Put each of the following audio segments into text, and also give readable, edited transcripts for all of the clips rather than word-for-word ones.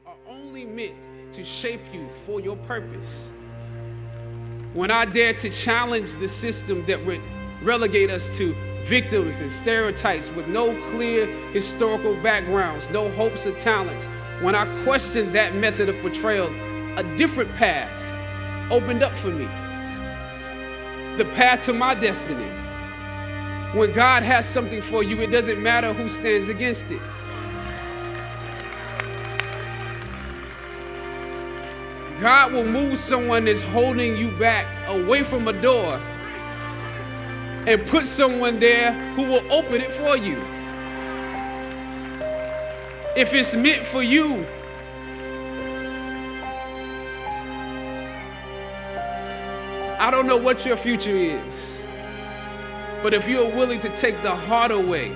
are only meant to shape you for your purpose. When I dare to challenge the system that would relegate us to victims and stereotypes with no clear historical backgrounds, no hopes or talents, when I questioned that method of portrayal, a different path opened up for me. The path to my destiny. When God has something for you, it doesn't matter who stands against it. God will move someone that's holding you back away from a door and put someone there who will open it for you. If it's meant for you, I don't know what your future is, but if you're willing to take the harder way,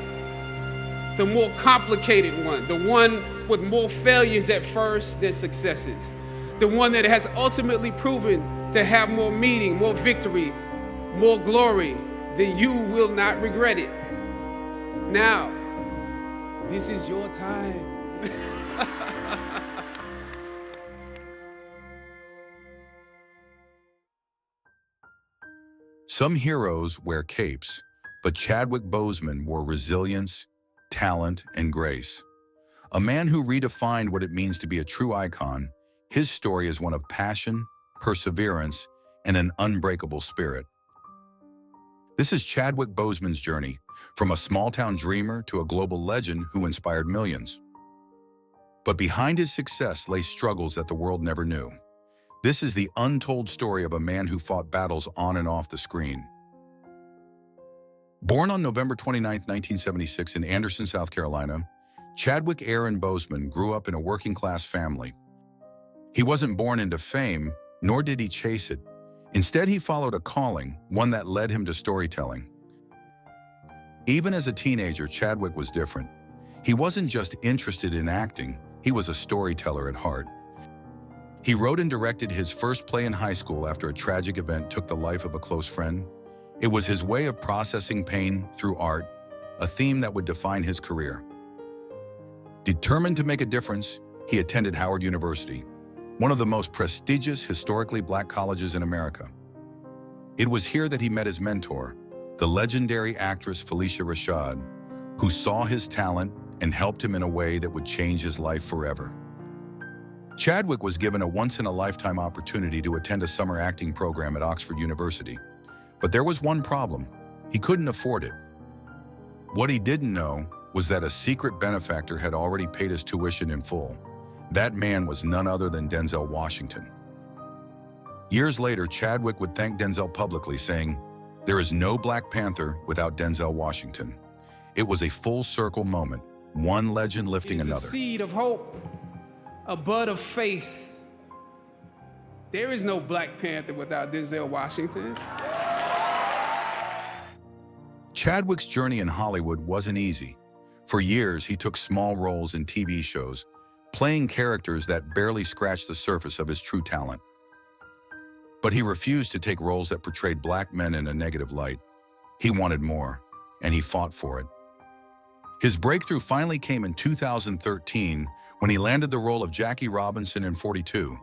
the more complicated one, the one with more failures at first than successes, the one that has ultimately proven to have more meaning, more victory, more glory, then you will not regret it. Now, this is your time. Some heroes wear capes, but Chadwick Boseman wore resilience, talent, and grace. A man who redefined what it means to be a true icon, his story is one of passion, perseverance, and an unbreakable spirit. This is Chadwick Boseman's journey, from a small-town dreamer to a global legend who inspired millions. But behind his success lay struggles that the world never knew. This is the untold story of a man who fought battles on and off the screen. Born on November 29, 1976 in Anderson, South Carolina, Chadwick Aaron Boseman grew up in a working-class family. He wasn't born into fame, nor did he chase it. Instead, he followed a calling, one that led him to storytelling. Even as a teenager, Chadwick was different. He wasn't just interested in acting, he was a storyteller at heart. He wrote and directed his first play in high school after a tragic event took the life of a close friend. It was his way of processing pain through art, a theme that would define his career. Determined to make a difference, he attended Howard University, one of the most prestigious historically Black colleges in America. It was here that he met his mentor, the legendary actress Phylicia Rashad, who saw his talent and helped him in a way that would change his life forever. Chadwick was given a once-in-a-lifetime opportunity to attend a summer acting program at Oxford University. But there was one problem: he couldn't afford it. What he didn't know was that a secret benefactor had already paid his tuition in full. That man was none other than Denzel Washington. Years later, Chadwick would thank Denzel publicly, saying, "There is no Black Panther without Denzel Washington." It was a full-circle moment, one legend lifting another. It's a seed of hope, a bud of faith. There is no Black Panther without Denzel Washington. Chadwick's journey in Hollywood wasn't easy. For years, he took small roles in TV shows, playing characters that barely scratched the surface of his true talent. But he refused to take roles that portrayed Black men in a negative light. He wanted more, and he fought for it. His breakthrough finally came in 2013 when he landed the role of Jackie Robinson in 42,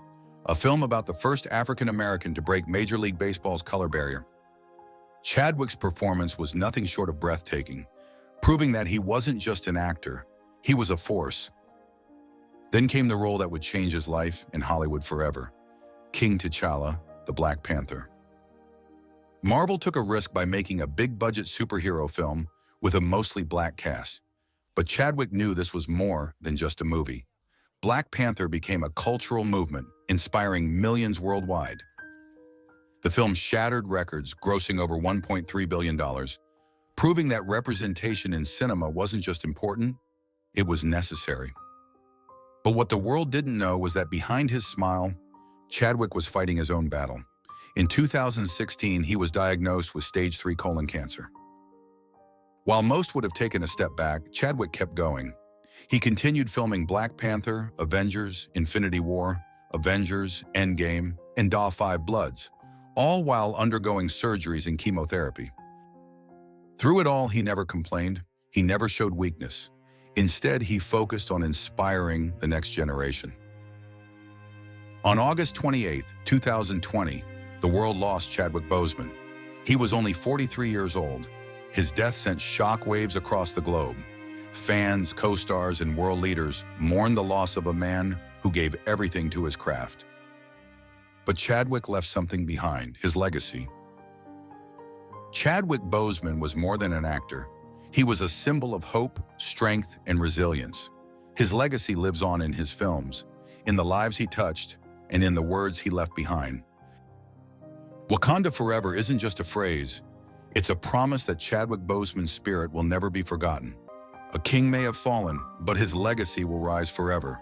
a film about the first African-American to break Major League Baseball's color barrier. Chadwick's performance was nothing short of breathtaking, proving that he wasn't just an actor, he was a force. Then came the role that would change his life in Hollywood forever: King T'Challa, the Black Panther. Marvel took a risk by making a big-budget superhero film with a mostly Black cast. But Chadwick knew this was more than just a movie. Black Panther became a cultural movement, inspiring millions worldwide. The film shattered records, grossing over $1.3 billion, proving that representation in cinema wasn't just important, it was necessary. But what the world didn't know was that behind his smile, Chadwick was fighting his own battle. In 2016, he was diagnosed with stage 3 colon cancer. While most would have taken a step back, Chadwick kept going. He continued filming Black Panther, Avengers, Infinity War, Avengers, Endgame, and Da 5 Bloods, all while undergoing surgeries and chemotherapy. Through it all, he never complained. He never showed weakness. Instead, he focused on inspiring the next generation. On August 28, 2020, the world lost Chadwick Boseman. He was only 43 years old. His death sent shockwaves across the globe. Fans, co-stars, and world leaders mourned the loss of a man who gave everything to his craft. But Chadwick left something behind, his legacy. Chadwick Boseman was more than an actor. He was a symbol of hope, strength, and resilience. His legacy lives on in his films, in the lives he touched, and in the words he left behind. Wakanda Forever isn't just a phrase. It's a promise that Chadwick Boseman's spirit will never be forgotten. A king may have fallen, but his legacy will rise forever.